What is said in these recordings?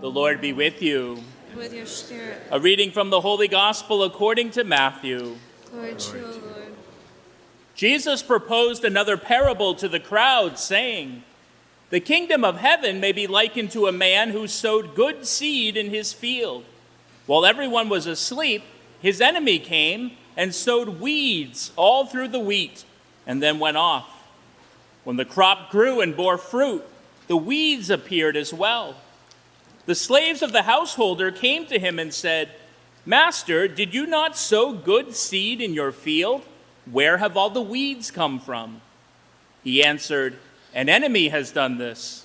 The Lord be with you. And with your spirit. A reading from the Holy Gospel according to Matthew. Glory to you, O Lord. Jesus proposed another parable to the crowd, saying, "The kingdom of heaven may be likened to a man who sowed good seed in his field. While everyone was asleep, his enemy came and sowed weeds all through the wheat, and then went off. When the crop grew and bore fruit, the weeds appeared as well. The slaves of the householder came to him and said, 'Master, did you not sow good seed in your field? Where have all the weeds come from?' He answered, 'An enemy has done this.'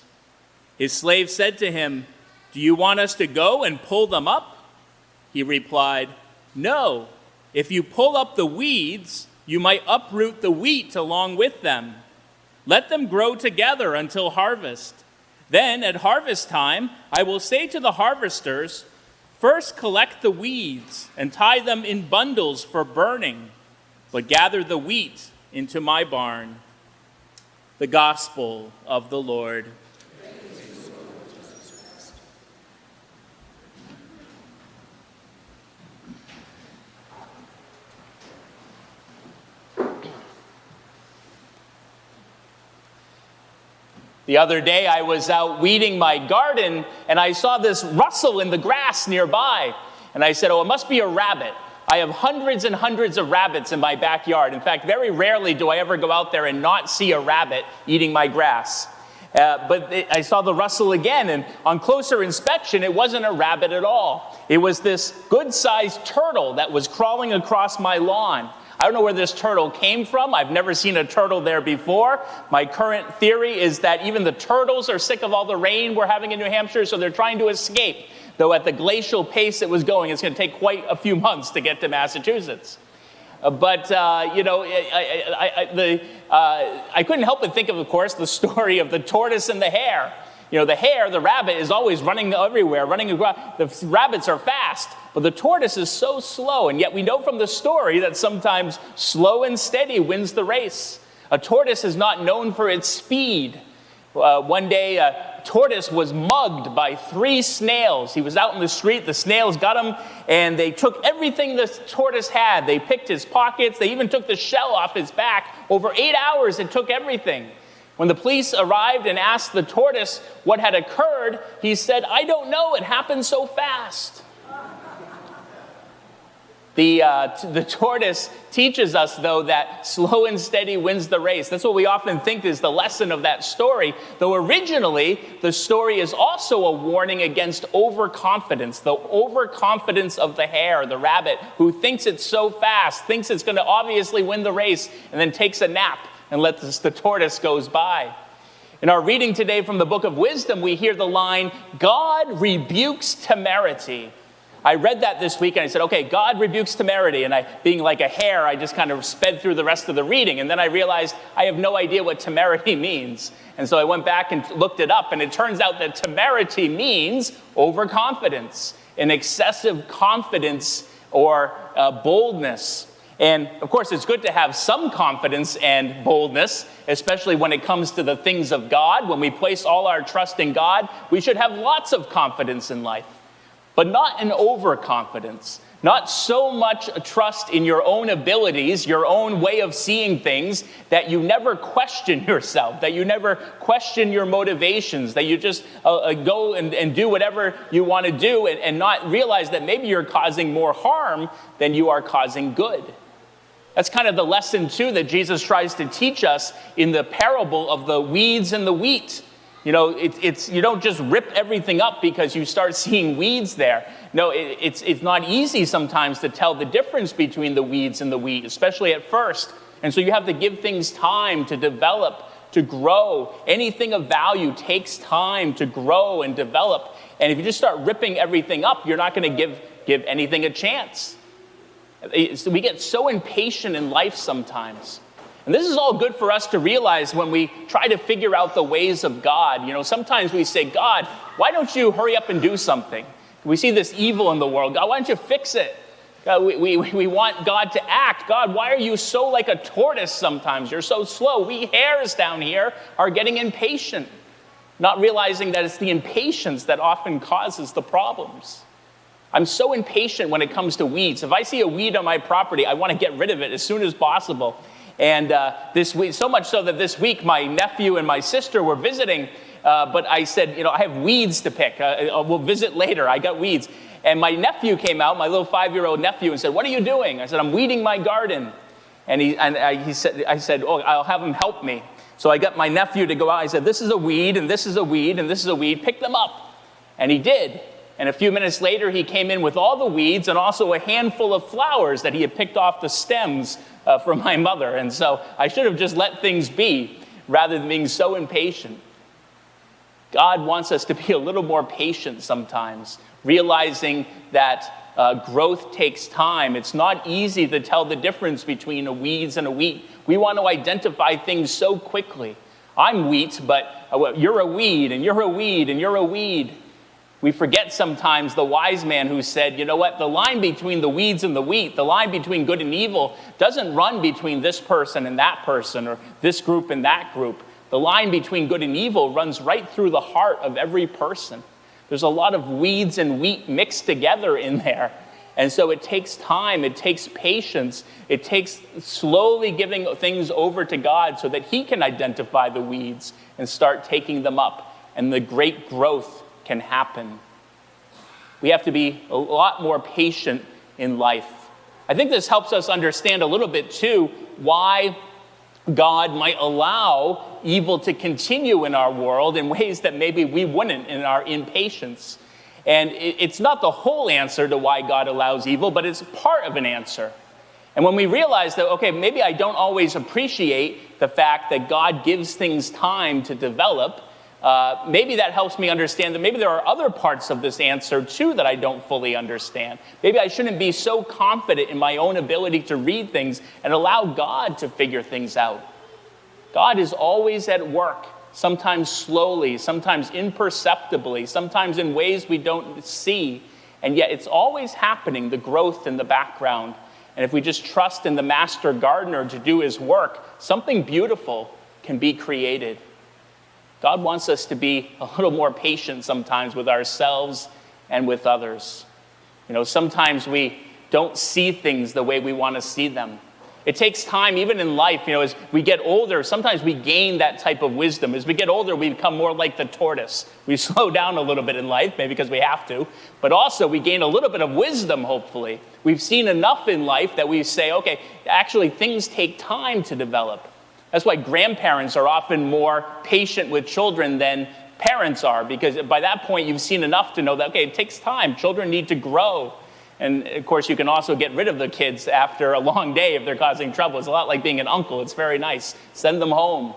His slave said to him, 'Do you want us to go and pull them up?' He replied, 'No. If you pull up the weeds, you might uproot the wheat along with them. Let them grow together until harvest. Then at harvest time, I will say to the harvesters, first collect the weeds and tie them in bundles for burning, but gather the wheat into my barn.'" The Gospel of the Lord. The other day, I was out weeding my garden, and I saw this rustle in the grass nearby. And I said, "Oh, it must be a rabbit." I have hundreds and hundreds of rabbits in my backyard. In fact, very rarely do I ever go out there and not see a rabbit eating my grass. I saw the rustle again, and on closer inspection, it wasn't a rabbit at all. It was this good-sized turtle that was crawling across my lawn. I don't know where this turtle came from. I've never seen a turtle there before. My current theory is that even the turtles are sick of all the rain we're having in New Hampshire, so they're trying to escape. Though at the glacial pace it was going, it's going to take quite a few months to get to Massachusetts. I couldn't help but think of course, the story of the tortoise and the hare. The rabbit is always running everywhere, running across. The rabbits are fast, but the tortoise is so slow. And yet we know from the story that sometimes slow and steady wins the race. A tortoise is not known for its speed. One day, a tortoise was mugged by 3 snails. He was out in the street. The snails got him, and they took everything the tortoise had. They picked his pockets. They even took the shell off his back. Over 8 hours, it took everything. When the police arrived and asked the tortoise what had occurred, he said, "I don't know, it happened so fast." The tortoise teaches us, though, that slow and steady wins the race. That's what we often think is the lesson of that story, though originally the story is also a warning against overconfidence, the overconfidence of the hare, the rabbit, who thinks it's so fast, thinks it's going to obviously win the race, and then takes a nap and lets the tortoise goes by. In our reading today from the Book of Wisdom, we hear the line, "God rebukes temerity." I read that this week and I said, okay, God rebukes temerity. And being like a hare, I just kind of sped through the rest of the reading. And then I realized I have no idea what temerity means. And so I went back and looked it up. And it turns out that temerity means overconfidence, an excessive confidence or boldness. And of course, it's good to have some confidence and boldness, especially when it comes to the things of God. When we place all our trust in God, we should have lots of confidence in life. But not an overconfidence, not so much trust in your own abilities, your own way of seeing things, that you never question yourself, that you never question your motivations, that you just go and do whatever you want to do and not realize that maybe you're causing more harm than you are causing good. That's kind of the lesson, too, that Jesus tries to teach us in the parable of the weeds and the wheat. You don't just rip everything up because you start seeing weeds there. No, it's not easy sometimes to tell the difference between the weeds and the wheat, especially at first. And so you have to give things time to develop, to grow. Anything of value takes time to grow and develop. And if you just start ripping everything up, you're not going to give anything a chance. We get so impatient in life sometimes. And this is all good for us to realize when we try to figure out the ways of God. Sometimes we say, God, why don't you hurry up and do something? We see this evil in the world. God, why don't you fix it? God, we want God to act. God, why are you so like a tortoise sometimes? You're so slow. We hares down here are getting impatient. not realizing that it's the impatience that often causes the problems. I'm so impatient when it comes to weeds. If I see a weed on my property, I want to get rid of it as soon as possible. And this week, so much so that this week my nephew and my sister were visiting, but I said, I have weeds to pick. We'll visit later. I got weeds. And my nephew came out, my little 5-year-old nephew, and said, "What are you doing?" I said, "I'm weeding my garden." And I said, "Oh, I'll have him help me." So I got my nephew to go out. I said, "This is a weed, and this is a weed, and this is a weed. Pick them up." And he did. And a few minutes later, he came in with all the weeds and also a handful of flowers that he had picked off the stems from my mother. And so I should have just let things be rather than being so impatient. God wants us to be a little more patient sometimes, realizing that growth takes time. It's not easy to tell the difference between a weeds and a wheat. We want to identify things so quickly. I'm wheat, but you're a weed, and you're a weed, and you're a weed. We forget sometimes the wise man who said, you know what, the line between the weeds and the wheat, the line between good and evil, doesn't run between this person and that person, or this group and that group. The line between good and evil runs right through the heart of every person. There's a lot of weeds and wheat mixed together in there. And so it takes time, it takes patience, it takes slowly giving things over to God so that he can identify the weeds and start taking them up, and the great growth can happen. We have to be a lot more patient in life. I think this helps us understand a little bit too why God might allow evil to continue in our world in ways that maybe we wouldn't in our impatience. And it's not the whole answer to why God allows evil, but it's part of an answer. And when we realize that, okay, maybe I don't always appreciate the fact that God gives things time to develop, maybe that helps me understand that maybe there are other parts of this answer too that I don't fully understand. Maybe I shouldn't be so confident in my own ability to read things and allow God to figure things out. God is always at work, sometimes slowly, sometimes imperceptibly, sometimes in ways we don't see, and yet it's always happening, the growth in the background. And if we just trust in the master gardener to do his work, something beautiful can be created. God wants us to be a little more patient sometimes with ourselves and with others. Sometimes we don't see things the way we want to see them. It takes time, even in life, as we get older, sometimes we gain that type of wisdom. As we get older, we become more like the tortoise. We slow down a little bit in life, maybe because we have to, but also we gain a little bit of wisdom, hopefully. We've seen enough in life that we say, okay, actually things take time to develop. That's why grandparents are often more patient with children than parents are, because by that point you've seen enough to know that, okay, it takes time. Children need to grow. And of course, you can also get rid of the kids after a long day if they're causing trouble. It's a lot like being an uncle. It's very nice. Send them home.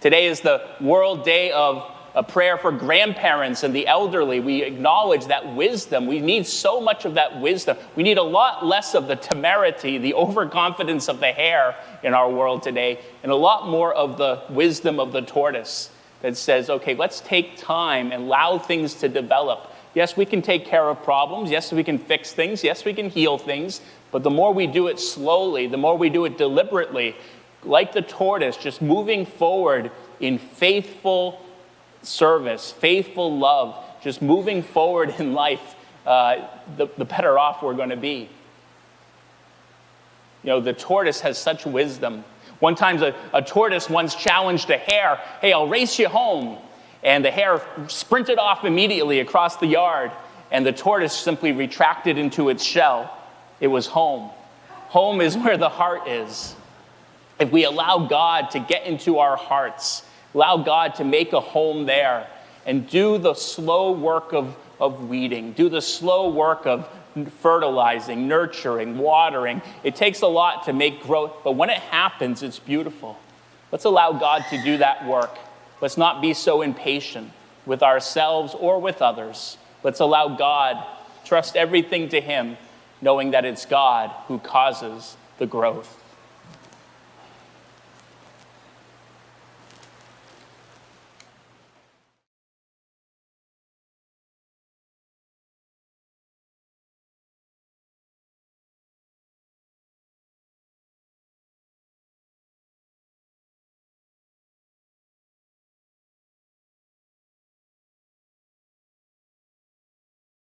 Today is the World Day of a prayer for grandparents and the elderly. We acknowledge that wisdom. We need so much of that wisdom. We need a lot less of the temerity, the overconfidence of the hare in our world today, and a lot more of the wisdom of the tortoise that says, okay, let's take time and allow things to develop. Yes, we can take care of problems. Yes, we can fix things. Yes, we can heal things. But the more we do it slowly, the more we do it deliberately, like the tortoise, just moving forward in faithful service, faithful love, just moving forward in life, the better off we're going to be. The tortoise has such wisdom. One time, a tortoise once challenged a hare, "Hey, I'll race you home." And the hare sprinted off immediately across the yard, and the tortoise simply retracted into its shell. It was home. Home is where the heart is. If we allow God to get into our hearts, allow God to make a home there, and do the slow work of weeding, do the slow work of fertilizing, nurturing, watering. It takes a lot to make growth, but when it happens, it's beautiful. Let's allow God to do that work. Let's not be so impatient with ourselves or with others. Let's allow God, trust everything to him, knowing that it's God who causes the growth.